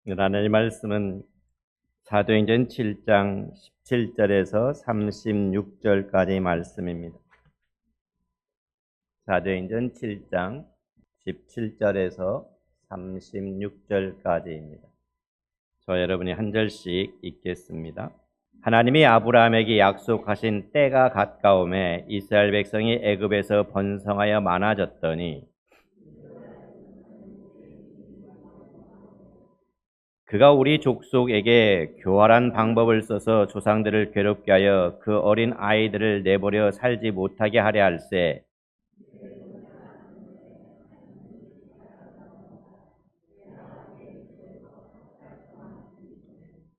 하나님의 말씀은 사도행전 7장 17절에서 36절까지 말씀입니다. 사도행전 7장 17절에서 36절까지입니다. 저 여러분이 한 절씩 읽겠습니다. 하나님이 아브라함에게 약속하신 때가 가까움에 이스라엘 백성이 애굽에서 번성하여 많아졌더니 그가 우리 족속에게 교활한 방법을 써서 조상들을 괴롭게 하여 그 어린 아이들을 내버려 살지 못하게 하려 할세.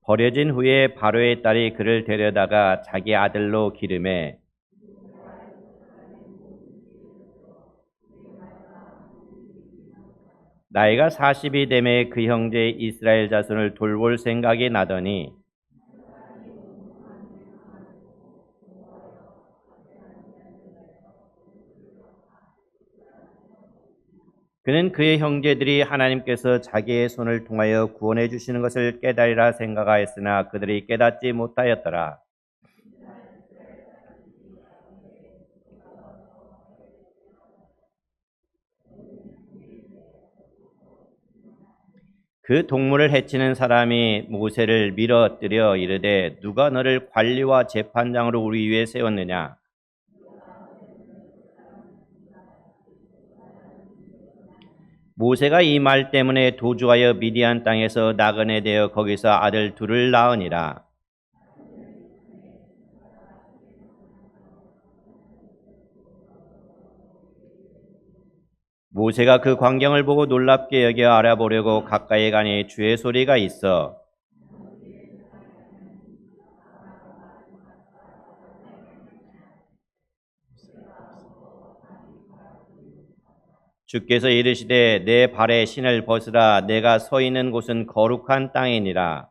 버려진 후에 바로의 딸이 그를 데려다가 자기 아들로 기르매 나이가 40이 되매 그 형제 이스라엘 자손을 돌볼 생각이 나더니 그는 그의 형제들이 하나님께서 자기의 손을 통하여 구원해 주시는 것을 깨달으라 생각하였으나 그들이 깨닫지 못하였더라. 그 동물을 해치는 사람이 모세를 밀어뜨려 이르되 누가 너를 관리와 재판장으로 우리 위에 세웠느냐? 모세가 이 말 때문에 도주하여 미디안 땅에서 나그네 되어 거기서 아들 둘을 낳으니라. 모세가 그 광경을 보고 놀랍게 여겨 알아보려고 가까이 가니 주의 소리가 있어 주께서 이르시되 내 발에 신을 벗으라 내가 서 있는 곳은 거룩한 땅이니라.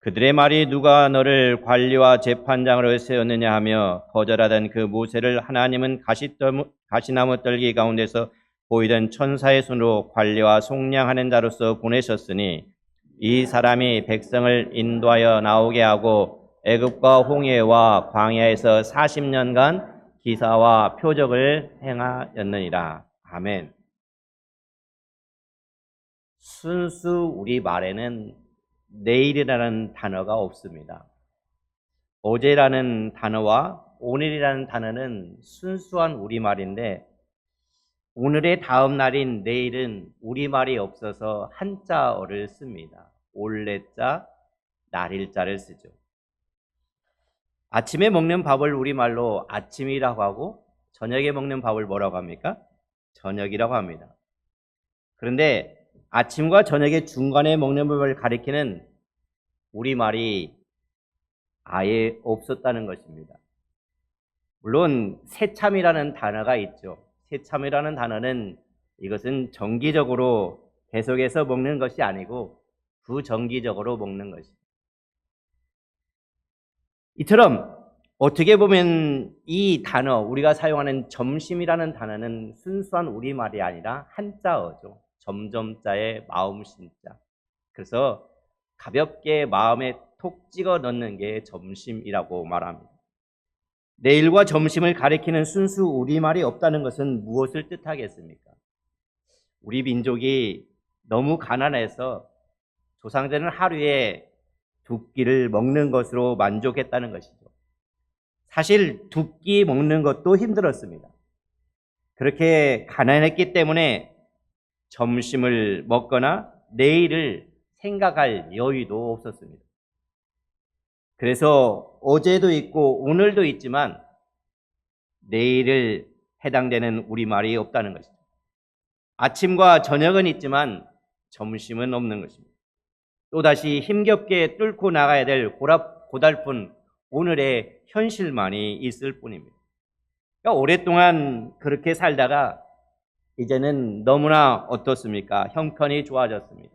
그들의 말이 누가 너를 관리와 재판장으로 세웠느냐 하며 거절하던 그 모세를 하나님은 가시나무 떨기 가운데서 보이던 천사의 손으로 관리와 속량하는 자로서 보내셨으니 이 사람이 백성을 인도하여 나오게 하고 애굽과 홍해와 광야에서 40년간 기사와 표적을 행하였느니라. 아멘. 순수 우리말에는 내일이라는 단어가 없습니다. 어제라는 단어와 오늘이라는 단어는 순수한 우리말인데 오늘의 다음 날인 내일은 우리말이 없어서 한자어를 씁니다. 올레자, 날일자를 쓰죠. 아침에 먹는 밥을 우리말로 아침이라고 하고 저녁에 먹는 밥을 뭐라고 합니까? 저녁이라고 합니다. 그런데 아침과 저녁의 중간에 먹는 법을 가리키는 우리말이 아예 없었다는 것입니다. 물론 새참이라는 단어가 있죠. 새참이라는 단어는 이것은 정기적으로 계속해서 먹는 것이 아니고 부정기적으로 먹는 것입니다. 이처럼 어떻게 보면 이 단어, 우리가 사용하는 점심이라는 단어는 순수한 우리말이 아니라 한자어죠. 점점자의 마음심자. 그래서 가볍게 마음에 톡 찍어 넣는 게 점심이라고 말합니다. 내일과 점심을 가리키는 순수 우리말이 없다는 것은 무엇을 뜻하겠습니까? 우리 민족이 너무 가난해서 조상들은 하루에 두 끼를 먹는 것으로 만족했다는 것이죠. 사실 두 끼 먹는 것도 힘들었습니다. 그렇게 가난했기 때문에 점심을 먹거나 내일을 생각할 여유도 없었습니다. 그래서 어제도 있고 오늘도 있지만 내일을 해당되는 우리말이 없다는 것이죠. 아침과 저녁은 있지만 점심은 없는 것입니다. 또다시 힘겹게 뚫고 나가야 될 고달픈 오늘의 현실만이 있을 뿐입니다. 그러니까 오랫동안 그렇게 살다가 이제는 너무나 어떻습니까? 형편이 좋아졌습니다.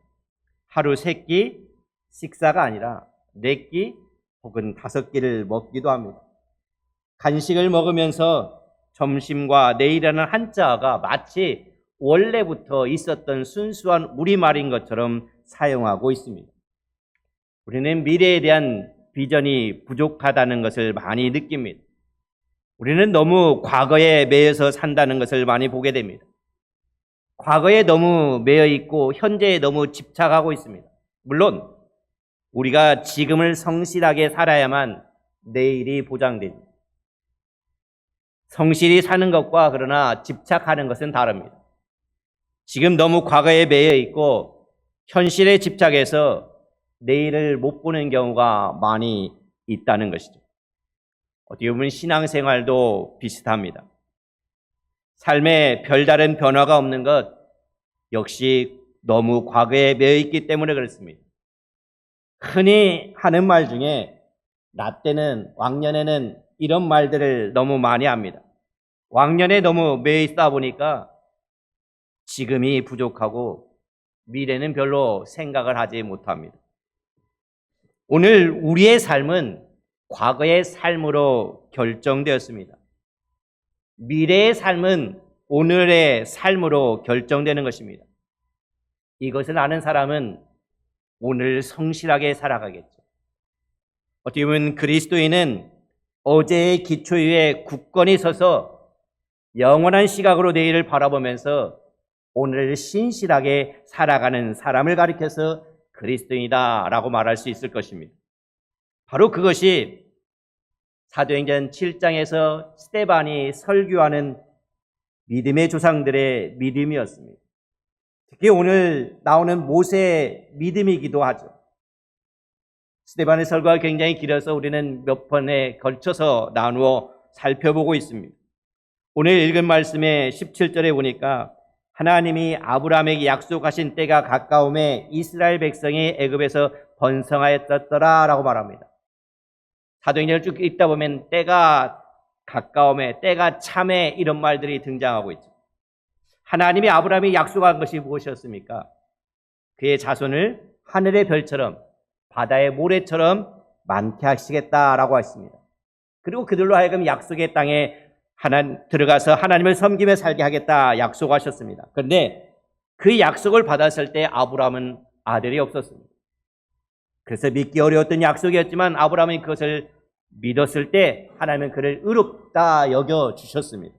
하루 세 끼 식사가 아니라 4끼 혹은 5끼를 먹기도 합니다. 간식을 먹으면서 점심과 내일이라는 한자가 마치 원래부터 있었던 순수한 우리말인 것처럼 사용하고 있습니다. 우리는 미래에 대한 비전이 부족하다는 것을 많이 느낍니다. 우리는 너무 과거에 매여서 산다는 것을 많이 보게 됩니다. 과거에 너무 매여 있고 현재에 너무 집착하고 있습니다. 물론 우리가 지금을 성실하게 살아야만 내일이 보장됩니다. 성실히 사는 것과 그러나 집착하는 것은 다릅니다. 지금 너무 과거에 매여 있고 현실에 집착해서 내일을 못 보는 경우가 많이 있다는 것이죠. 어떻게 보면 신앙생활도 비슷합니다. 삶에 별다른 변화가 없는 것 역시 너무 과거에 매여 있기 때문에 그렇습니다. 흔히 하는 말 중에 나 때는 왕년에는 이런 말들을 너무 많이 합니다. 왕년에 너무 매여 있다 보니까 지금이 부족하고 미래는 별로 생각을 하지 못합니다. 오늘 우리의 삶은 과거의 삶으로 결정되었습니다. 미래의 삶은 오늘의 삶으로 결정되는 것입니다. 이것을 아는 사람은 오늘 성실하게 살아가겠죠. 어떻게 보면 그리스도인은 어제의 기초 위에 굳건히 서서 영원한 시각으로 내일을 바라보면서 오늘 신실하게 살아가는 사람을 가리켜서 그리스도인이다라고 말할 수 있을 것입니다. 바로 그것이 사도행전 7장에서 스데반이 설교하는 믿음의 조상들의 믿음이었습니다. 특히 오늘 나오는 모세의 믿음이기도 하죠. 스데반의 설교가 굉장히 길어서 우리는 몇 번에 걸쳐서 나누어 살펴보고 있습니다. 오늘 읽은 말씀의 17절에 보니까 하나님이 아브라함에게 약속하신 때가 가까움에 이스라엘 백성이 애굽에서 번성하였더라 라고 말합니다. 사도행전을 쭉 읽다 보면 때가 가까움에, 때가 참에 이런 말들이 등장하고 있죠. 하나님이 아브라함이 약속한 것이 무엇이었습니까? 그의 자손을 하늘의 별처럼 바다의 모래처럼 많게 하시겠다라고 했습니다. 그리고 그들로 하여금 약속의 땅에 들어가서 하나님을 섬기며 살게 하겠다 약속하셨습니다. 그런데 그 약속을 받았을 때 아브라함은 아들이 없었습니다. 그래서 믿기 어려웠던 약속이었지만 아브라함이 그것을 믿었을 때 하나님은 그를 의롭다 여겨주셨습니다.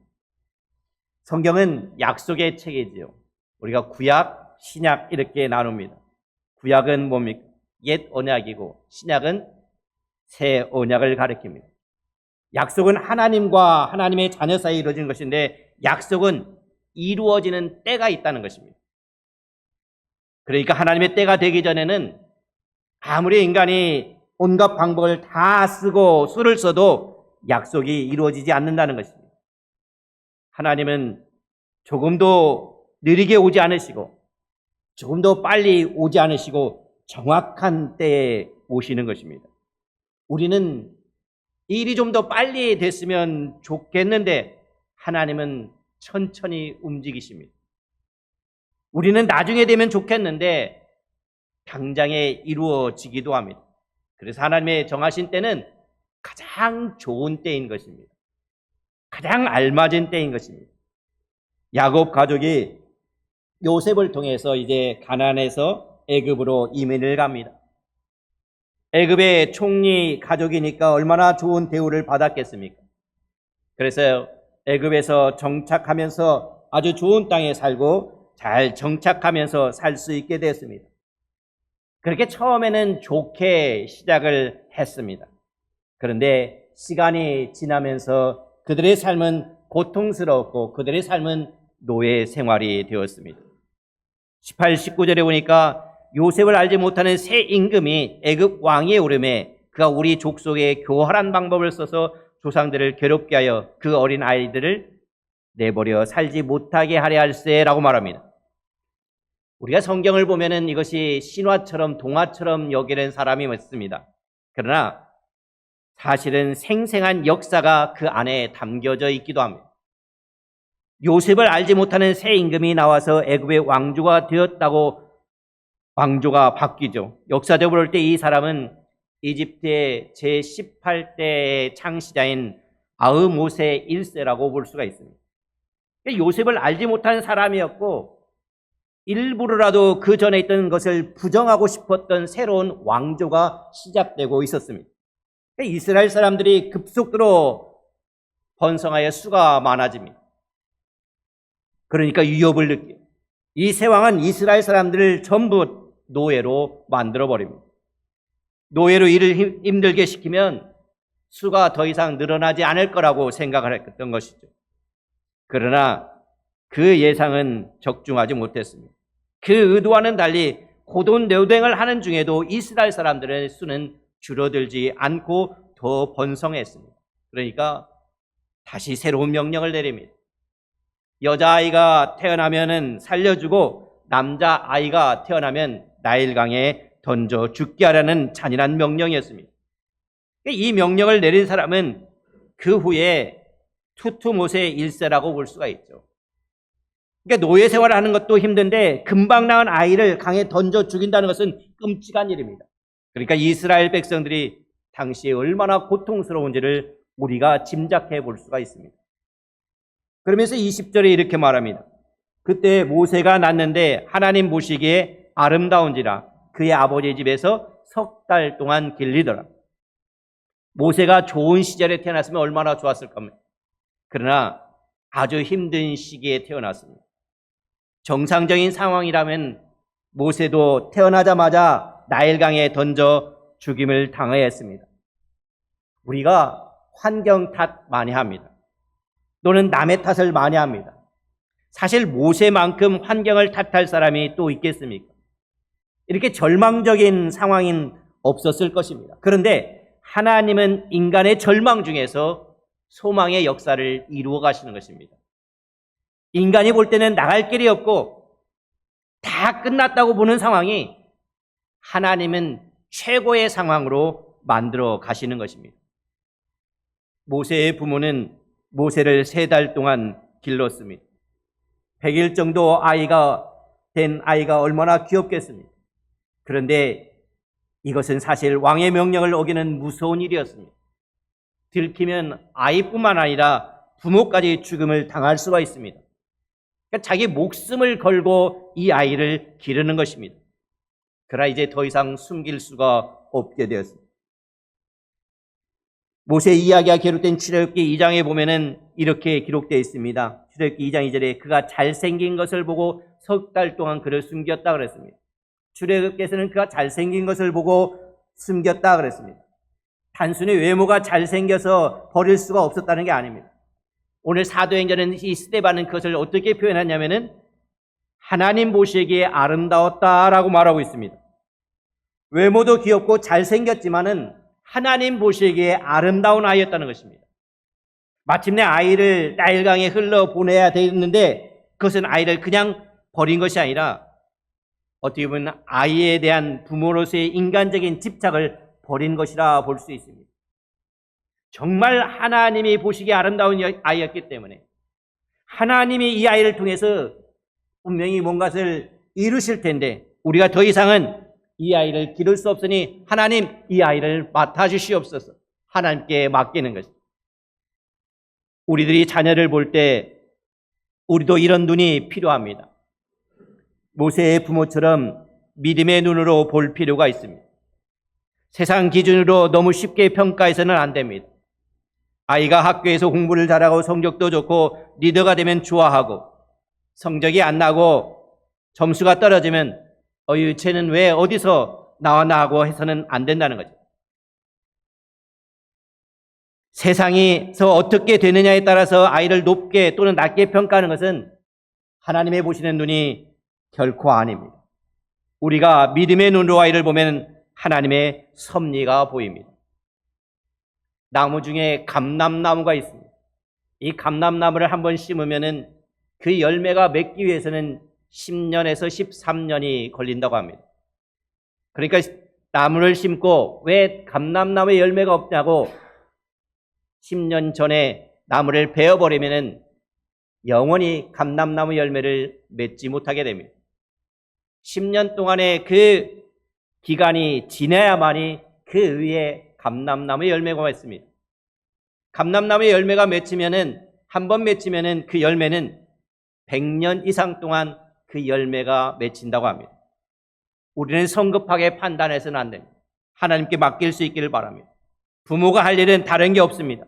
성경은 약속의 책이지요. 우리가 구약, 신약 이렇게 나눕니다. 구약은 뭡니까? 옛 언약이고 신약은 새 언약을 가리킵니다. 약속은 하나님과 하나님의 자녀 사이에 이루어진 것인데 약속은 이루어지는 때가 있다는 것입니다. 그러니까 하나님의 때가 되기 전에는 아무리 인간이 온갖 방법을 다 쓰고 수를 써도 약속이 이루어지지 않는다는 것입니다. 하나님은 조금도 느리게 오지 않으시고 조금도 빨리 오지 않으시고 정확한 때에 오시는 것입니다. 우리는 일이 좀 더 빨리 됐으면 좋겠는데 하나님은 천천히 움직이십니다. 우리는 나중에 되면 좋겠는데 당장에 이루어지기도 합니다. 그래서 하나님의 정하신 때는 가장 좋은 때인 것입니다. 가장 알맞은 때인 것입니다. 야곱 가족이 요셉을 통해서 이제 가나안에서 애굽으로 이민을 갑니다. 애굽의 총리 가족이니까 얼마나 좋은 대우를 받았겠습니까? 그래서 애굽에서 정착하면서 아주 좋은 땅에 살고 잘 정착하면서 살 수 있게 됐습니다. 그렇게 처음에는 좋게 시작을 했습니다. 그런데 시간이 지나면서 그들의 삶은 고통스러웠고 그들의 삶은 노예 생활이 되었습니다. 18, 19절에 보니까 요셉을 알지 못하는 새 임금이 애굽 왕위에 오르매 그가 우리 족속에 교활한 방법을 써서 조상들을 괴롭게 하여 그 어린 아이들을 내버려 살지 못하게 하려 할세라고 말합니다. 우리가 성경을 보면은 이것이 신화처럼 동화처럼 여기는 사람이 많습니다. 그러나 사실은 생생한 역사가 그 안에 담겨져 있기도 합니다. 요셉을 알지 못하는 새 임금이 나와서 애굽의 왕조가 되었다고 왕조가 바뀌죠. 역사적으로 볼 때 이 사람은 이집트의 제18대의 창시자인 아흐모세 1세라고 볼 수가 있습니다. 요셉을 알지 못하는 사람이었고 일부러라도 그 전에 있던 것을 부정하고 싶었던 새로운 왕조가 시작되고 있었습니다. 이스라엘 사람들이 급속도로 번성하여 수가 많아집니다. 그러니까 위협을 느껴요. 이 새 왕은 이스라엘 사람들을 전부 노예로 만들어버립니다. 노예로 일을 힘들게 시키면 수가 더 이상 늘어나지 않을 거라고 생각을 했던 것이죠. 그러나 그 예상은 적중하지 못했습니다. 그 의도와는 달리 고돈노동을 하는 중에도 이스라엘 사람들의 수는 줄어들지 않고 더 번성했습니다. 그러니까 다시 새로운 명령을 내립니다. 여자아이가 태어나면 살려주고 남자아이가 태어나면 나일강에 던져 죽게 하라는 잔인한 명령이었습니다. 이 명령을 내린 사람은 그 후에 투투모세 1세라고 볼 수가 있죠. 그러니까 노예 생활을 하는 것도 힘든데 금방 낳은 아이를 강에 던져 죽인다는 것은 끔찍한 일입니다. 그러니까 이스라엘 백성들이 당시에 얼마나 고통스러운지를 우리가 짐작해 볼 수가 있습니다. 그러면서 20절에 이렇게 말합니다. 그때 모세가 낳는데 하나님 보시기에 아름다운지라 그의 아버지 집에서 3달 동안 길리더라. 모세가 좋은 시절에 태어났으면 얼마나 좋았을 겁니다. 그러나 아주 힘든 시기에 태어났습니다. 정상적인 상황이라면 모세도 태어나자마자 나일강에 던져 죽임을 당해야 했습니다. 우리가 환경 탓 많이 합니다. 또는 남의 탓을 많이 합니다. 사실 모세만큼 환경을 탓할 사람이 또 있겠습니까? 이렇게 절망적인 상황은 없었을 것입니다. 그런데 하나님은 인간의 절망 중에서 소망의 역사를 이루어 가시는 것입니다. 인간이 볼 때는 나갈 길이 없고 다 끝났다고 보는 상황이 하나님은 최고의 상황으로 만들어 가시는 것입니다. 모세의 부모는 모세를 3달 동안 길렀습니다. 100일 정도 된 아이가 얼마나 귀엽겠습니까? 그런데 이것은 사실 왕의 명령을 어기는 무서운 일이었습니다. 들키면 아이뿐만 아니라 부모까지 죽음을 당할 수가 있습니다. 그러니까 자기 목숨을 걸고 이 아이를 기르는 것입니다. 그러나 이제 더 이상 숨길 수가 없게 되었습니다. 모세 이야기가 기록된 출애굽기 2장에 보면은 이렇게 기록되어 있습니다. 출애굽기 2장 2절에 그가 잘생긴 것을 보고 3달 동안 그를 숨겼다 그랬습니다. 출애굽께서는 그가 잘생긴 것을 보고 숨겼다 그랬습니다. 단순히 외모가 잘생겨서 버릴 수가 없었다는 게 아닙니다. 오늘 사도행전은 이 스데반은 그것을 어떻게 표현하냐면은 하나님 보시기에 아름다웠다라고 말하고 있습니다. 외모도 귀엽고 잘생겼지만은 하나님 보시기에 아름다운 아이였다는 것입니다. 마침내 아이를 나일강에 흘러 보내야 되는데 그것은 아이를 그냥 버린 것이 아니라 어떻게 보면 아이에 대한 부모로서의 인간적인 집착을 버린 것이라 볼 수 있습니다. 정말 하나님이 보시기에 아름다운 아이였기 때문에 하나님이 이 아이를 통해서 분명히 뭔가를 이루실 텐데 우리가 더 이상은 이 아이를 기를 수 없으니 하나님 이 아이를 맡아주시옵소서. 하나님께 맡기는 것입니다. 우리들이 자녀를 볼 때 우리도 이런 눈이 필요합니다. 모세의 부모처럼 믿음의 눈으로 볼 필요가 있습니다. 세상 기준으로 너무 쉽게 평가해서는 안 됩니다. 아이가 학교에서 공부를 잘하고 성적도 좋고 리더가 되면 좋아하고 성적이 안 나고 점수가 떨어지면 쟤는 왜 어디서 나왔나 하고 해서는 안 된다는 거죠. 세상에서 어떻게 되느냐에 따라서 아이를 높게 또는 낮게 평가하는 것은 하나님의 보시는 눈이 결코 아닙니다. 우리가 믿음의 눈으로 아이를 보면 하나님의 섭리가 보입니다. 나무 중에 감람나무가 있습니다. 이 감람나무를 한번 심으면은 그 열매가 맺기 위해서는 10년에서 13년이 걸린다고 합니다. 그러니까 나무를 심고 왜 감람나무에 열매가 없냐고 10년 전에 나무를 베어버리면은 영원히 감람나무 열매를 맺지 못하게 됩니다. 10년 동안의 그 기간이 지나야만이 그 위에 감람나무의 열매가 맺습니다. 감람나무의 열매가 맺히면은, 한 번 맺히면은 그 열매는 100년 이상 동안 그 열매가 맺힌다고 합니다. 우리는 성급하게 판단해서는 안 됩니다. 하나님께 맡길 수 있기를 바랍니다. 부모가 할 일은 다른 게 없습니다.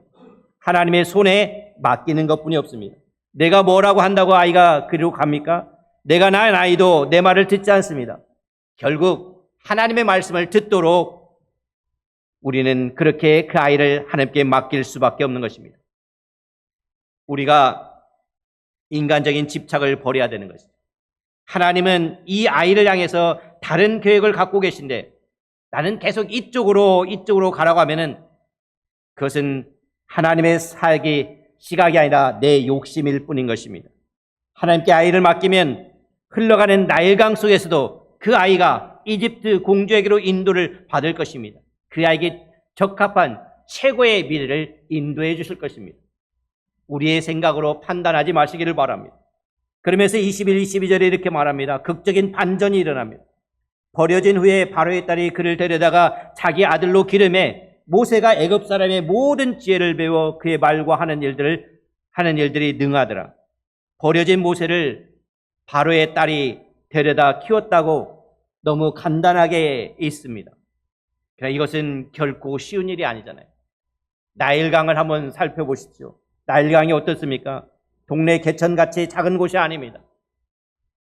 하나님의 손에 맡기는 것뿐이 없습니다. 내가 뭐라고 한다고 아이가 그리로 갑니까? 내가 낳은 아이도 내 말을 듣지 않습니다. 결국 하나님의 말씀을 듣도록 우리는 그렇게 그 아이를 하나님께 맡길 수밖에 없는 것입니다. 우리가 인간적인 집착을 버려야 되는 것입니다. 하나님은 이 아이를 향해서 다른 계획을 갖고 계신데 나는 계속 이쪽으로 가라고 하면은 그것은 하나님의 시각이 아니라 내 욕심일 뿐인 것입니다. 하나님께 아이를 맡기면 흘러가는 나일강 속에서도 그 아이가 이집트 공주에게로 인도를 받을 것입니다. 그 아이에게 적합한 최고의 미래를 인도해 주실 것입니다. 우리의 생각으로 판단하지 마시기를 바랍니다. 그러면서 21, 22절에 이렇게 말합니다. 극적인 반전이 일어납니다. 버려진 후에 바로의 딸이 그를 데려다가 자기 아들로 기름해 모세가 애굽 사람의 모든 지혜를 배워 그의 말과 하는 일들이 능하더라. 버려진 모세를 바로의 딸이 데려다 키웠다고 너무 간단하게 있습니다. 그러나 이것은 결코 쉬운 일이 아니잖아요. 나일강을 한번 살펴보십시오. 나일강이 어떻습니까? 동네 개천같이 작은 곳이 아닙니다.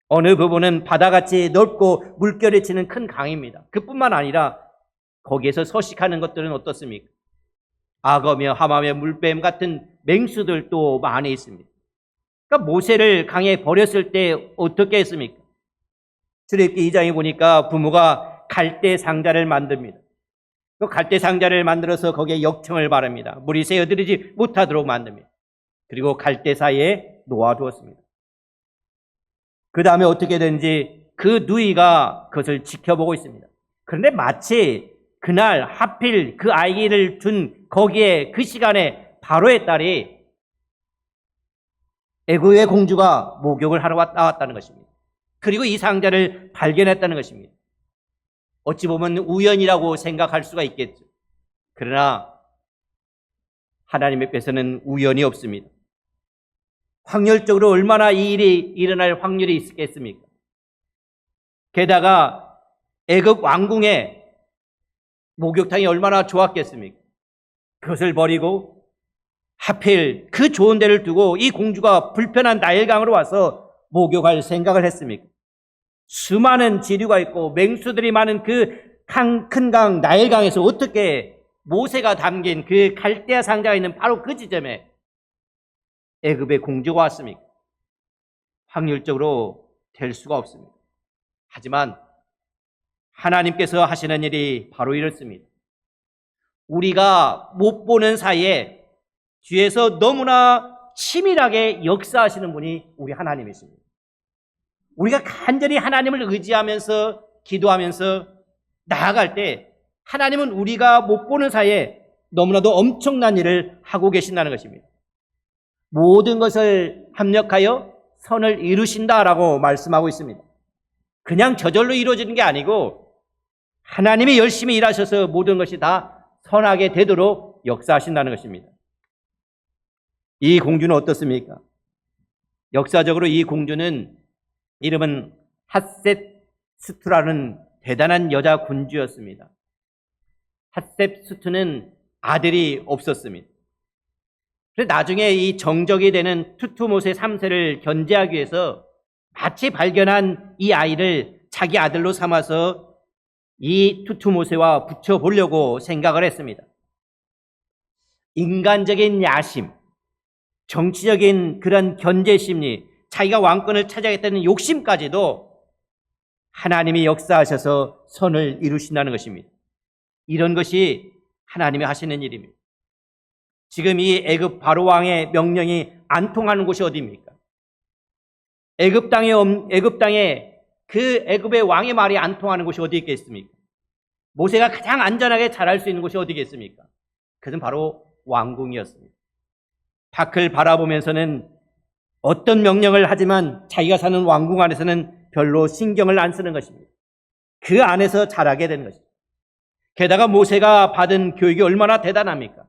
어느 부분은 바다같이 넓고 물결이 치는 큰 강입니다. 그뿐만 아니라 거기에서 서식하는 것들은 어떻습니까? 악어며 하마며 물뱀 같은 맹수들도 많이 있습니다. 그러니까 모세를 강에 버렸을 때 어떻게 했습니까? 출애굽기 2장에 보니까 부모가 갈대 상자를 만듭니다. 그 갈대 상자를 만들어서 거기에 역청을 바릅니다. 물이 새어들이지 못하도록 만듭니다. 그리고 갈대 사이에 놓아두었습니다. 그 다음에 어떻게 되는지 그 누이가 그것을 지켜보고 있습니다. 그런데 마치 그날 하필 그 아이를 둔 거기에 그 시간에 바로의 딸이 애굽의 공주가 목욕을 하러 나왔다는 것입니다. 그리고 이 상자를 발견했다는 것입니다. 어찌 보면 우연이라고 생각할 수가 있겠죠. 그러나 하나님의 께서는 우연이 없습니다. 확률적으로 얼마나 이 일이 일어날 확률이 있겠습니까? 게다가 애굽 왕궁에 목욕탕이 얼마나 좋았겠습니까? 그것을 버리고 하필 그 좋은 데를 두고 이 공주가 불편한 나일강으로 와서 목욕할 생각을 했습니까? 수많은 지류가 있고 맹수들이 많은 그 큰 강 나일강에서 어떻게 모세가 담긴 그 갈대아 상자가 있는 바로 그 지점에 애굽의 공주가 왔습니까? 확률적으로 될 수가 없습니다. 하지만 하나님께서 하시는 일이 바로 이렇습니다. 우리가 못 보는 사이에 뒤에서 너무나 치밀하게 역사하시는 분이 우리 하나님이십니다. 우리가 간절히 하나님을 의지하면서 기도하면서 나아갈 때 하나님은 우리가 못 보는 사이에 너무나도 엄청난 일을 하고 계신다는 것입니다. 모든 것을 합력하여 선을 이루신다라고 말씀하고 있습니다. 그냥 저절로 이루어지는 게 아니고 하나님이 열심히 일하셔서 모든 것이 다 선하게 되도록 역사하신다는 것입니다. 이 공주는 어떻습니까? 역사적으로 이 공주는 이름은 핫셋스투라는 대단한 여자 군주였습니다. 핫셋스투는 아들이 없었습니다. 그래서 나중에 이 정적이 되는 투투모세 3세를 견제하기 위해서 마치 발견한 이 아이를 자기 아들로 삼아서 이 투투모세와 붙여보려고 생각을 했습니다. 인간적인 야심, 정치적인 그런 견제심리, 자기가 왕권을 차지하겠다는 욕심까지도 하나님이 역사하셔서 선을 이루신다는 것입니다. 이런 것이 하나님이 하시는 일입니다. 지금 이 애굽 바로 왕의 명령이 안 통하는 곳이 어디입니까? 애굽 땅에 그 애굽의 왕의 말이 안 통하는 곳이 어디 있겠습니까? 모세가 가장 안전하게 자랄 수 있는 곳이 어디 있겠습니까? 그것은 바로 왕궁이었습니다. 밖을 바라보면서는 어떤 명령을 하지만 자기가 사는 왕궁 안에서는 별로 신경을 안 쓰는 것입니다. 그 안에서 자라게 되는 것입니다. 게다가 모세가 받은 교육이 얼마나 대단합니까?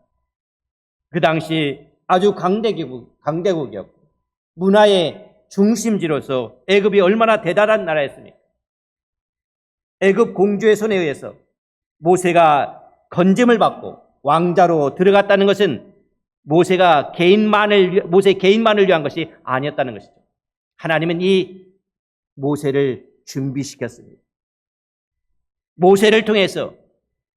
그 당시 아주 강대국이었고 문화의 중심지로서 애굽이 얼마나 대단한 나라였습니까? 애굽 공주의 손에 의해서 모세가 건짐을 받고 왕자로 들어갔다는 것은 모세 개인만을 위한 것이 아니었다는 것이죠. 하나님은 이 모세를 준비시켰습니다. 모세를 통해서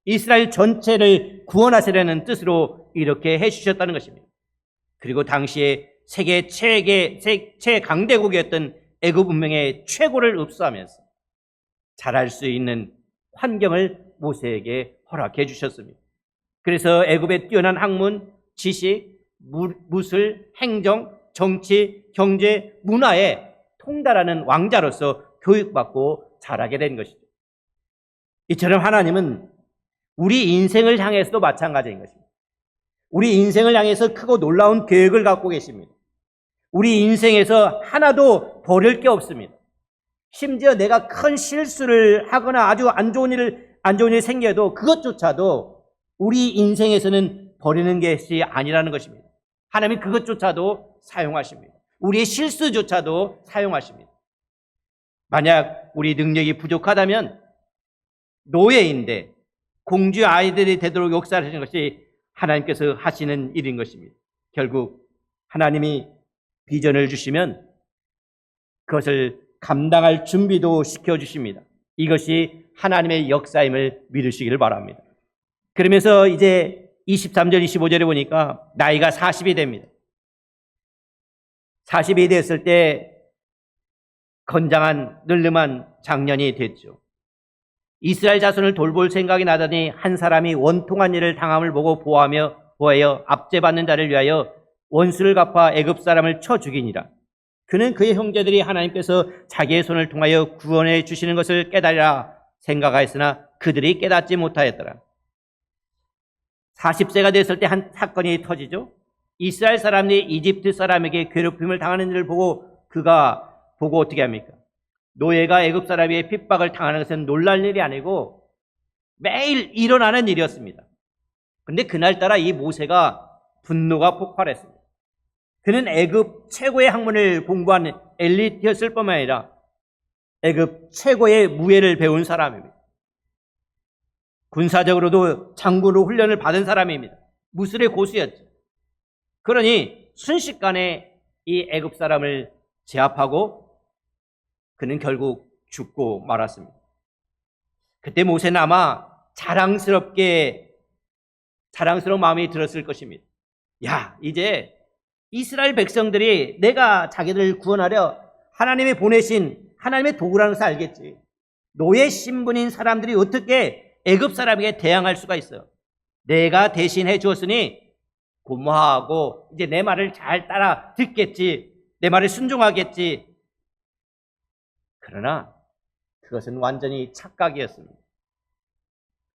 이스라엘 전체를 구원하시려는 뜻으로 이렇게 해주셨다는 것입니다. 그리고 당시에 세계 최강대국이었던 애굽 문명의 최고를 흡수하면서 잘할 수 있는 환경을 모세에게 허락해 주셨습니다. 그래서 애굽의 뛰어난 학문, 지식, 무술, 행정, 정치, 경제, 문화에 통달하는 왕자로서 교육받고 자라게 된 것이죠. 이처럼 하나님은 우리 인생을 향해서도 마찬가지인 것입니다. 우리 인생을 향해서 크고 놀라운 계획을 갖고 계십니다. 우리 인생에서 하나도 버릴 게 없습니다. 심지어 내가 큰 실수를 하거나 아주 안 좋은 일이 생겨도 그것조차도 우리 인생에서는 버리는 것이 아니라는 것입니다. 하나님이 그것조차도 사용하십니다. 우리의 실수조차도 사용하십니다. 만약 우리 능력이 부족하다면 노예인데 공주 아이들이 되도록 역사하시는 것이 하나님께서 하시는 일인 것입니다. 결국 하나님이 비전을 주시면 그것을 감당할 준비도 시켜주십니다. 이것이 하나님의 역사임을 믿으시기를 바랍니다. 그러면서 이제 23절 25절에 보니까 나이가 40이 됩니다. 40이 됐을 때 건장한 늠름한 장년이 됐죠. 이스라엘 자손을 돌볼 생각이 나더니 한 사람이 원통한 일을 당함을 보고 보하여 압제받는 자를 위하여 원수를 갚아 애굽 사람을 쳐 죽이니라. 그는 그의 형제들이 하나님께서 자기의 손을 통하여 구원해 주시는 것을 깨달으라 생각하였으나 그들이 깨닫지 못하였더라. 40세가 됐을 때 한 사건이 터지죠. 이스라엘 사람이 이집트 사람에게 괴롭힘을 당하는 일을 그가 보고 어떻게 합니까? 노예가 애굽 사람에게 핍박을 당하는 것은 놀랄 일이 아니고 매일 일어나는 일이었습니다. 그런데 그날따라 이 모세가 분노가 폭발했습니다. 그는 애굽 최고의 학문을 공부한 엘리트였을 뿐만 아니라 애굽 최고의 무예를 배운 사람입니다. 군사적으로도 장군으로 훈련을 받은 사람입니다. 무술의 고수였죠. 그러니 순식간에 이 애굽 사람을 제압하고 그는 결국 죽고 말았습니다. 그때 모세는 아마 자랑스러운 마음이 들었을 것입니다. 야, 이제 이스라엘 백성들이 내가 자기들을 구원하려 하나님이 보내신 하나님의 도구라는 것을 알겠지. 노예 신분인 사람들이 어떻게 애굽 사람에게 대항할 수가 있어요? 내가 대신해 주었으니 고마워하고 이제 내 말을 잘 따라 듣겠지. 내 말을 순종하겠지. 그러나 그것은 완전히 착각이었습니다.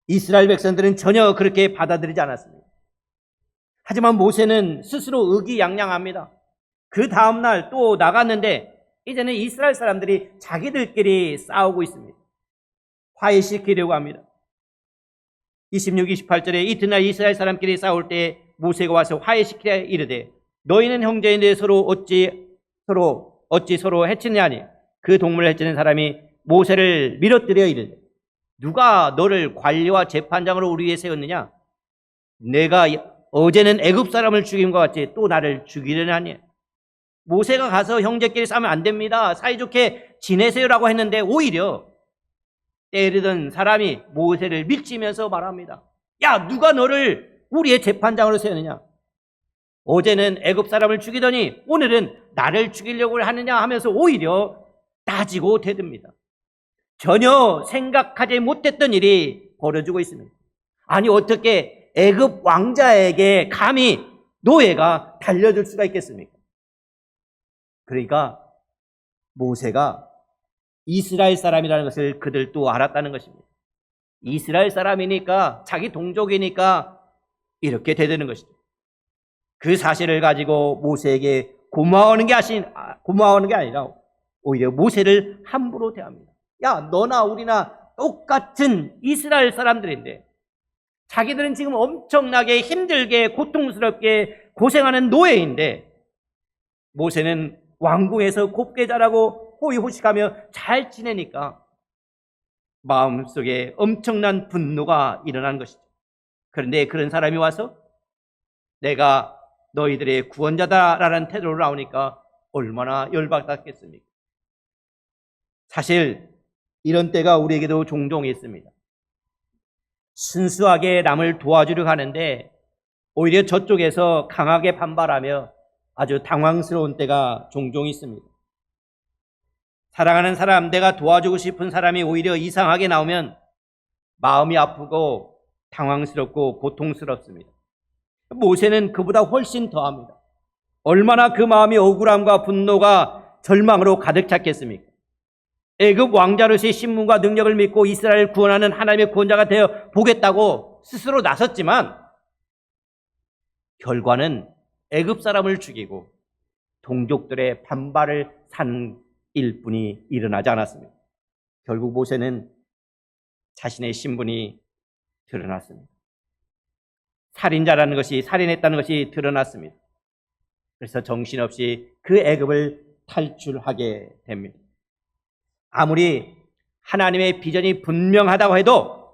이스라엘 백성들은 전혀 그렇게 받아들이지 않았습니다. 하지만 모세는 스스로 의기양양합니다. 그 다음날 또 나갔는데 이제는 이스라엘 사람들이 자기들끼리 싸우고 있습니다. 화해시키려고 합니다. 26, 28절에 이튿날 이스라엘 사람끼리 싸울 때 모세가 와서 화해시키려 이르되 너희는 형제인데 어찌 서로 해치느냐니 그 동물을 해치는 사람이 모세를 밀어뜨려 이르되 누가 너를 관리와 재판장으로 우리 위에 세웠느냐? 내가 어제는 애굽 사람을 죽인 것 같이 또 나를 죽이려니. 모세가 가서 형제끼리 싸우면 안 됩니다. 사이좋게 지내세요라고 했는데 오히려 때리던 사람이 모세를 밀치면서 말합니다. 야, 누가 너를 우리의 재판장으로 세웠느냐? 어제는 애굽 사람을 죽이더니 오늘은 나를 죽이려고 하느냐 하면서 오히려 따지고 대듭니다. 전혀 생각하지 못했던 일이 벌어지고 있습니다. 아니 어떻게 애굽 왕자에게 감히 노예가 달려들 수가 있겠습니까? 그러니까 모세가 이스라엘 사람이라는 것을 그들도 알았다는 것입니다. 이스라엘 사람이니까 자기 동족이니까 이렇게 대드는 것이죠. 그 사실을 가지고 모세에게 고마워하는 게 아니라 오히려 모세를 함부로 대합니다. 야, 너나 우리나 똑같은 이스라엘 사람들인데 자기들은 지금 엄청나게 힘들게 고통스럽게 고생하는 노예인데 모세는 왕궁에서 곱게 자라고 호의호식하며 잘 지내니까 마음속에 엄청난 분노가 일어난 것이죠. 그런데 그런 사람이 와서 내가 너희들의 구원자다라는 태도로 나오니까 얼마나 열받았겠습니까? 사실 이런 때가 우리에게도 종종 있습니다. 순수하게 남을 도와주려고 하는데 오히려 저쪽에서 강하게 반발하며 아주 당황스러운 때가 종종 있습니다. 사랑하는 사람, 내가 도와주고 싶은 사람이 오히려 이상하게 나오면 마음이 아프고 당황스럽고 고통스럽습니다. 모세는 그보다 훨씬 더합니다. 얼마나 그 마음이 억울함과 분노가 절망으로 가득 찼겠습니까? 애굽 왕자로서의 신분과 능력을 믿고 이스라엘을 구원하는 하나님의 구원자가 되어 보겠다고 스스로 나섰지만 결과는 애굽 사람을 죽이고 동족들의 반발을 산 일뿐이 일어나지 않았습니다. 결국 모세는 자신의 신분이 드러났습니다. 살인자라는 것이, 살인했다는 것이 드러났습니다. 그래서 정신없이 그 애굽을 탈출하게 됩니다. 아무리 하나님의 비전이 분명하다고 해도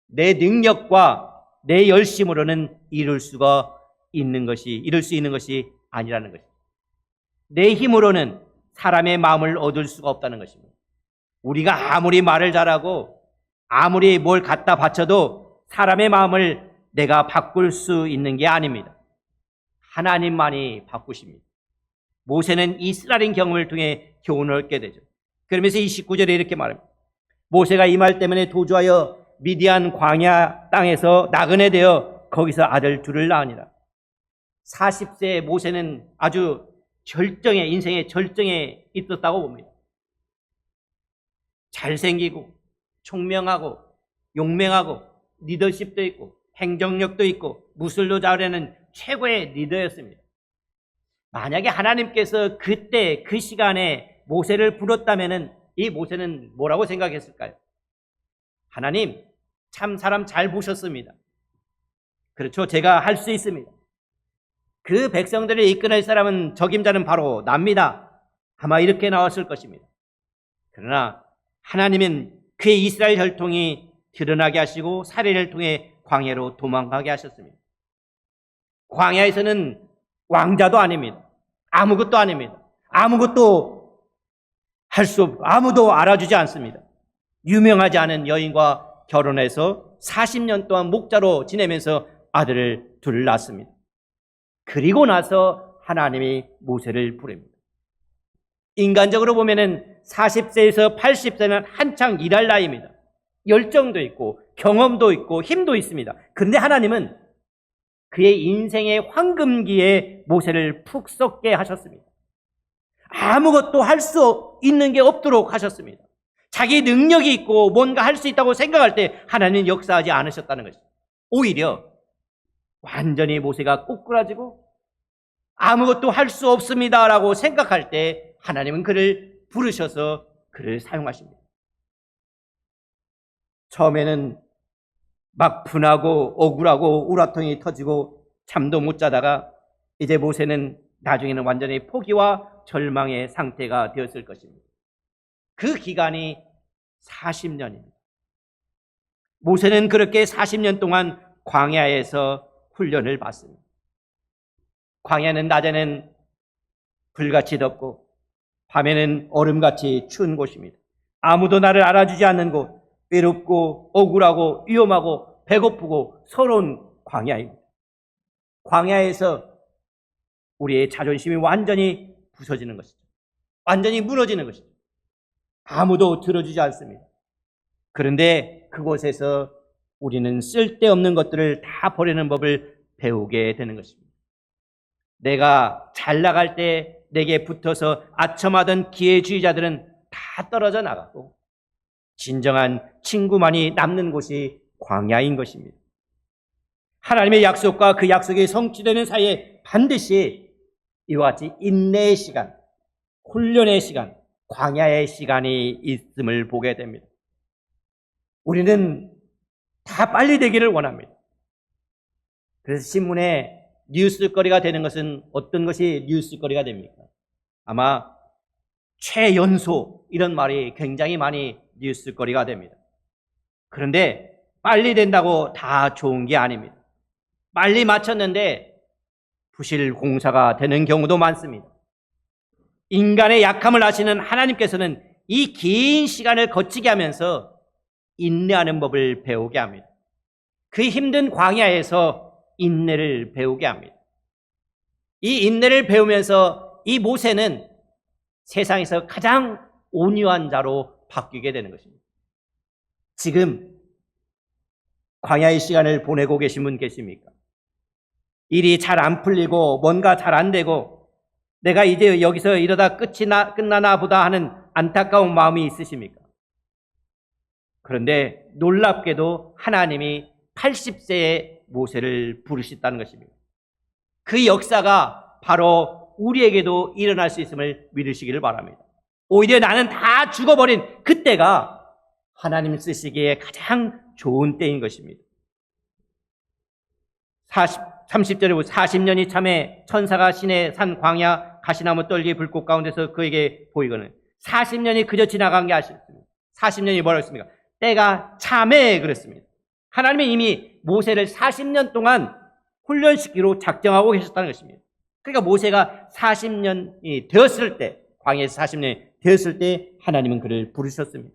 내 능력과 내 열심으로는 이룰 수 있는 것이 아니라는 것입니다. 내 힘으로는 사람의 마음을 얻을 수가 없다는 것입니다. 우리가 아무리 말을 잘하고 아무리 뭘 갖다 바쳐도 사람의 마음을 내가 바꿀 수 있는 게 아닙니다. 하나님만이 바꾸십니다. 모세는 이스라엘 경험을 통해 교훈을 얻게 되죠. 그러면서 29절에 이렇게 말합니다. 모세가 이 말 때문에 도주하여 미디안 광야 땅에서 나그네 되어 거기서 아들 둘을 낳으니라. 40세의 모세는 아주 인생의 절정에 있었다고 봅니다. 잘생기고 총명하고 용맹하고 리더십도 있고 행정력도 있고 무술도 잘하는 최고의 리더였습니다. 만약에 하나님께서 그때 그 시간에 모세를 불렀다면 이 모세는 뭐라고 생각했을까요? 하나님, 참 사람 잘 보셨습니다. 그렇죠. 제가 할 수 있습니다. 그 백성들을 이끌어낼 사람은 적임자는 바로 납니다. 아마 이렇게 나왔을 것입니다. 그러나 하나님은 그의 이스라엘 혈통이 드러나게 하시고 사례를 통해 광야로 도망가게 하셨습니다. 광야에서는 왕자도 아닙니다. 아무것도 아닙니다. 아무것도 아무도 알아주지 않습니다. 유명하지 않은 여인과 결혼해서 40년 동안 목자로 지내면서 아들을 둘 낳습니다. 그리고 나서 하나님이 모세를 부릅니다. 인간적으로 보면은 40세에서 80세는 한창 일할 나이입니다. 열정도 있고 경험도 있고 힘도 있습니다. 그런데 하나님은 그의 인생의 황금기에 모세를 푹 썩게 하셨습니다. 아무것도 할 수 있는 게 없도록 하셨습니다. 자기 능력이 있고 뭔가 할 수 있다고 생각할 때 하나님은 역사하지 않으셨다는 것입니다. 오히려 완전히 모세가 꼬꾸라지고 아무것도 할 수 없습니다라고 생각할 때 하나님은 그를 부르셔서 그를 사용하십니다. 처음에는 막 분하고 억울하고 우라통이 터지고 잠도 못 자다가 이제 모세는 나중에는 완전히 포기와 절망의 상태가 되었을 것입니다. 그 기간이 40년입니다. 모세는 그렇게 40년 동안 광야에서 훈련을 받습니다. 광야는 낮에는 불같이 덥고 밤에는 얼음같이 추운 곳입니다. 아무도 나를 알아주지 않는 곳, 외롭고 억울하고 위험하고 배고프고 서러운 광야입니다. 광야에서 우리의 자존심이 완전히 부서지는 것이죠. 완전히 무너지는 것이죠. 아무도 들어주지 않습니다. 그런데 그곳에서 우리는 쓸데없는 것들을 다 버리는 법을 배우게 되는 것입니다. 내가 잘 나갈 때 내게 붙어서 아첨하던 기회주의자들은 다 떨어져 나가고 진정한 친구만이 남는 곳이 광야인 것입니다. 하나님의 약속과 그 약속이 성취되는 사이에 반드시 이와 같이 인내의 시간, 훈련의 시간, 광야의 시간이 있음을 보게 됩니다. 우리는 다 빨리 되기를 원합니다. 그래서 신문에 뉴스거리가 되는 것은 어떤 것이 뉴스거리가 됩니까? 아마 최연소 이런 말이 굉장히 많이 뉴스거리가 됩니다. 그런데 빨리 된다고 다 좋은 게 아닙니다. 빨리 마쳤는데 부실 공사가 되는 경우도 많습니다. 인간의 약함을 아시는 하나님께서는 이 긴 시간을 거치게 하면서 인내하는 법을 배우게 합니다. 그 힘든 광야에서 인내를 배우게 합니다. 이 인내를 배우면서 이 모세는 세상에서 가장 온유한 자로 바뀌게 되는 것입니다. 지금 광야의 시간을 보내고 계신 분 계십니까? 일이 잘 안 풀리고 뭔가 잘 안 되고 내가 이제 여기서 이러다 끝나나 보다 하는 안타까운 마음이 있으십니까? 그런데 놀랍게도 하나님이 80세의 모세를 부르셨다는 것입니다. 그 역사가 바로 우리에게도 일어날 수 있음을 믿으시기를 바랍니다. 오히려 나는 다 죽어버린 그때가 하나님 쓰시기에 가장 좋은 때인 것입니다. 30절에 보면 40년이 참에 천사가 시내 산 광야 가시나무 떨기 불꽃 가운데서 그에게 보이거늘 40년이 그저 지나간 게 아쉽습니다. 40년이 뭐라고 했습니까? 때가 참에 그랬습니다. 하나님이 이미 모세를 40년 동안 훈련시키기로 작정하고 계셨다는 것입니다. 그러니까 모세가 40년이 되었을 때, 광야에서 40년이 되었을 때 하나님은 그를 부르셨습니다.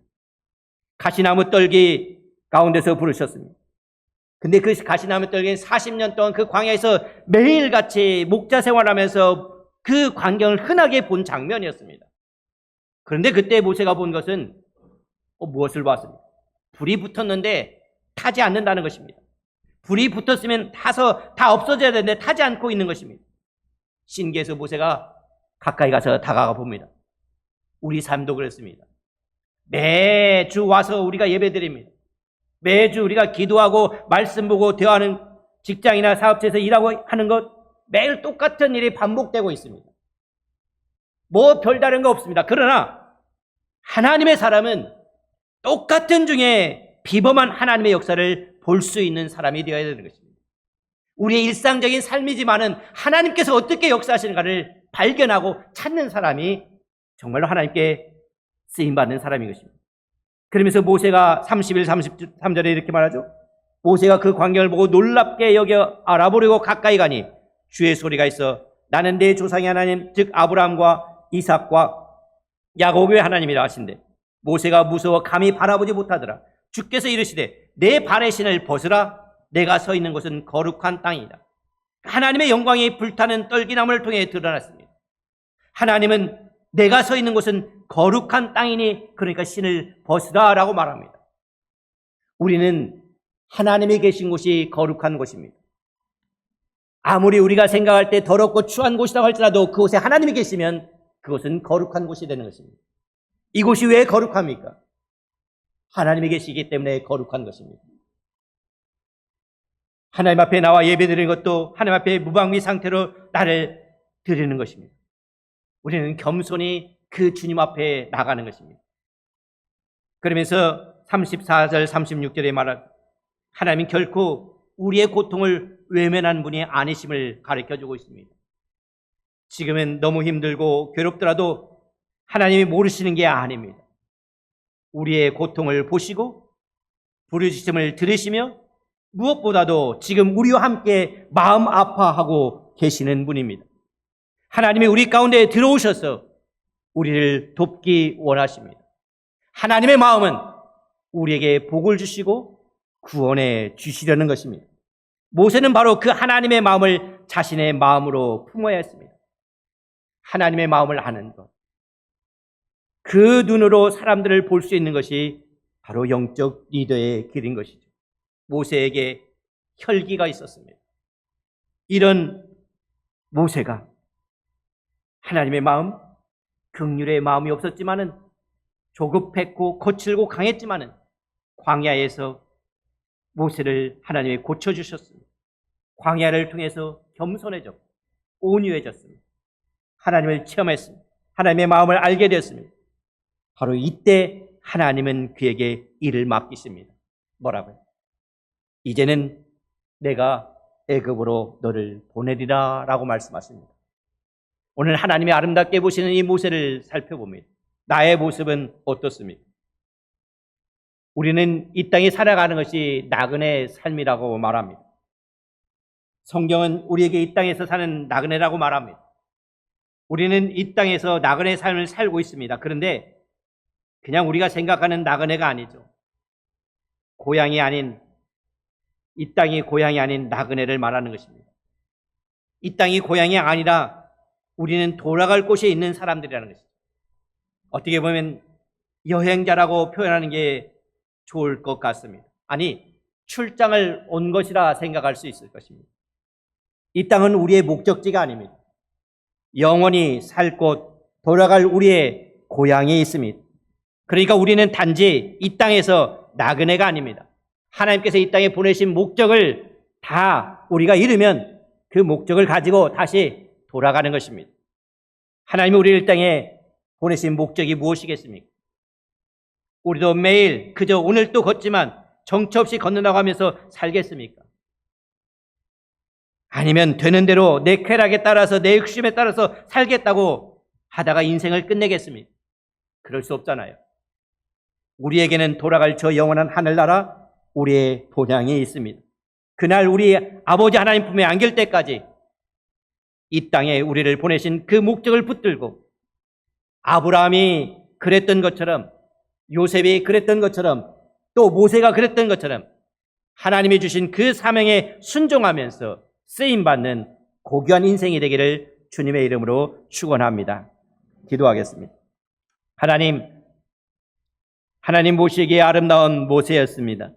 가시나무 떨기 가운데서 부르셨습니다. 근데 그 가시나무 떨기는 40년 동안 그 광야에서 매일같이 목자 생활하면서 그 광경을 흔하게 본 장면이었습니다. 그런데 그때 모세가 본 것은 무엇을 봤습니까? 불이 붙었는데 타지 않는다는 것입니다. 불이 붙었으면 타서 다 없어져야 되는데 타지 않고 있는 것입니다. 신기해서 모세가 가까이 가서 다가가 봅니다. 우리 삶도 그렇습니다. 매주 와서 우리가 예배드립니다. 매주 우리가 기도하고 말씀 보고 대화하는 직장이나 사업체에서 일하고 하는 것 매일 똑같은 일이 반복되고 있습니다. 뭐 별다른 거 없습니다. 그러나 하나님의 사람은 똑같은 중에 비범한 하나님의 역사를 볼 수 있는 사람이 되어야 되는 것입니다. 우리의 일상적인 삶이지만은 하나님께서 어떻게 역사하시는가를 발견하고 찾는 사람이 정말로 하나님께 쓰임받는 사람인 것입니다. 그러면서 모세가 31, 33절에 이렇게 말하죠. 모세가 그 광경을 보고 놀랍게 여겨 알아보려고 가까이 가니 주의 소리가 있어 나는 내 조상의 하나님 즉 아브라함과 이삭과 야곱의 하나님이라 하신대. 모세가 무서워 감히 바라보지 못하더라. 주께서 이르시되 내 발의 신을 벗으라. 내가 서 있는 곳은 거룩한 땅이다. 하나님의 영광이 불타는 떨기나무를 통해 드러났습니다. 하나님은 내가 서 있는 곳은 거룩한 땅이니 그러니까 신을 벗으라 라고 말합니다. 우리는 하나님이 계신 곳이 거룩한 곳입니다. 아무리 우리가 생각할 때 더럽고 추한 곳이라고 할지라도 그곳에 하나님이 계시면 그곳은 거룩한 곳이 되는 것입니다. 이곳이 왜 거룩합니까? 하나님이 계시기 때문에 거룩한 것입니다. 하나님 앞에 나와 예배드리는 것도 하나님 앞에 무방비 상태로 나를 드리는 것입니다. 우리는 겸손히 그 주님 앞에 나가는 것입니다. 그러면서 34절 36절에 말한 하나님은 결코 우리의 고통을 외면한 분이 아니심을 가르쳐주고 있습니다. 지금은 너무 힘들고 괴롭더라도 하나님이 모르시는 게 아닙니다. 우리의 고통을 보시고 부르짖음을 들으시며 무엇보다도 지금 우리와 함께 마음 아파하고 계시는 분입니다. 하나님이 우리 가운데 들어오셔서 우리를 돕기 원하십니다. 하나님의 마음은 우리에게 복을 주시고 구원해 주시려는 것입니다. 모세는 바로 그 하나님의 마음을 자신의 마음으로 품어야 했습니다. 하나님의 마음을 아는 것. 그 눈으로 사람들을 볼 수 있는 것이 바로 영적 리더의 길인 것이죠. 모세에게 혈기가 있었습니다. 이런 모세가 하나님의 마음, 긍휼의 마음이 없었지만은 조급했고 거칠고 강했지만은 광야에서 모세를 하나님이 고쳐주셨습니다. 광야를 통해서 겸손해졌고 온유해졌습니다. 하나님을 체험했습니다. 하나님의 마음을 알게 되었습니다. 바로 이때 하나님은 그에게 일을 맡기십니다. 뭐라고요? 이제는 내가 애굽으로 너를 보내리라 라고 말씀하십니다. 오늘 하나님이 아름답게 보시는 이 모세를 살펴봅니다. 나의 모습은 어떻습니까? 우리는 이 땅에 살아가는 것이 나그네 삶이라고 말합니다. 성경은 우리에게 이 땅에서 사는 나그네라고 말합니다. 우리는 이 땅에서 나그네 삶을 살고 있습니다. 그런데 그냥 우리가 생각하는 나그네가 아니죠. 고향이 아닌, 이 땅이 고향이 아닌 나그네를 말하는 것입니다. 이 땅이 고향이 아니라 우리는 돌아갈 곳에 있는 사람들이라는 것입니다. 어떻게 보면 여행자라고 표현하는 게 좋을 것 같습니다. 아니, 출장을 온 것이라 생각할 수 있을 것입니다. 이 땅은 우리의 목적지가 아닙니다. 영원히 살 곳, 돌아갈 우리의 고향이 있습니다. 그러니까 우리는 단지 이 땅에서 나그네가 아닙니다. 하나님께서 이 땅에 보내신 목적을 다 우리가 이루면 그 목적을 가지고 다시 돌아가는 것입니다. 하나님이 우리를 이 땅에 보내신 목적이 무엇이겠습니까? 우리도 매일 그저 오늘도 걷지만 정처 없이 걷는다고 하면서 살겠습니까? 아니면 되는 대로 내 쾌락에 따라서 내 욕심에 따라서 살겠다고 하다가 인생을 끝내겠습니까? 그럴 수 없잖아요. 우리에게는 돌아갈 저 영원한 하늘나라, 우리의 본향이 있습니다. 그날 우리 아버지 하나님 품에 안길 때까지 이 땅에 우리를 보내신 그 목적을 붙들고 아브라함이 그랬던 것처럼, 요셉이 그랬던 것처럼, 또 모세가 그랬던 것처럼 하나님이 주신 그 사명에 순종하면서 쓰임받는 고귀한 인생이 되기를 주님의 이름으로 축원합니다. 기도하겠습니다. 하나님 모시기에 아름다운 모세였습니다.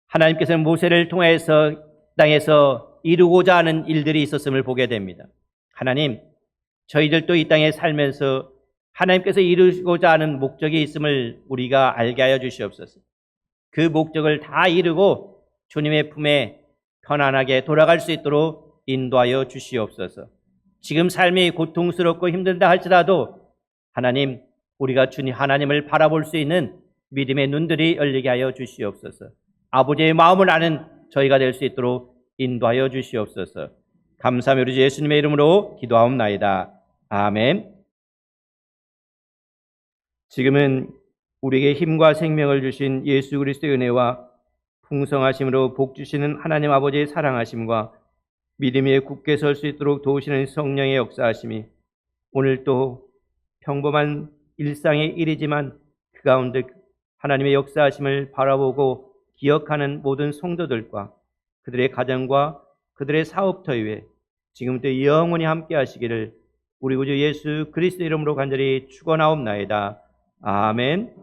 하나님께서는 모세를 통해서 땅에서 이루고자 하는 일들이 있었음을 보게 됩니다. 하나님, 저희들도 이 땅에 살면서 하나님께서 이루고자 하는 목적이 있음을 우리가 알게 하여 주시옵소서. 그 목적을 다 이루고 주님의 품에 편안하게 돌아갈 수 있도록 인도하여 주시옵소서. 지금 삶이 고통스럽고 힘들다 할지라도 하나님, 우리가 주님 하나님을 바라볼 수 있는 믿음의 눈들이 열리게 하여 주시옵소서. 아버지의 마음을 아는 저희가 될 수 있도록 인도하여 주시옵소서. 감사하며 우리 주 예수님의 이름으로 기도하옵나이다. 아멘. 지금은 우리에게 힘과 생명을 주신 예수 그리스도의 은혜와 풍성하심으로 복 주시는 하나님 아버지의 사랑하심과 믿음에 굳게 설 수 있도록 도우시는 성령의 역사하심이 오늘 또 평범한 일상의 일이지만 그 가운데 하나님의 역사하심을 바라보고 기억하는 모든 성도들과 그들의 가정과 그들의 사업터 위에 지금부터 영원히 함께 하시기를 우리 구주 예수 그리스도 이름으로 간절히 축원하옵나이다. 아멘.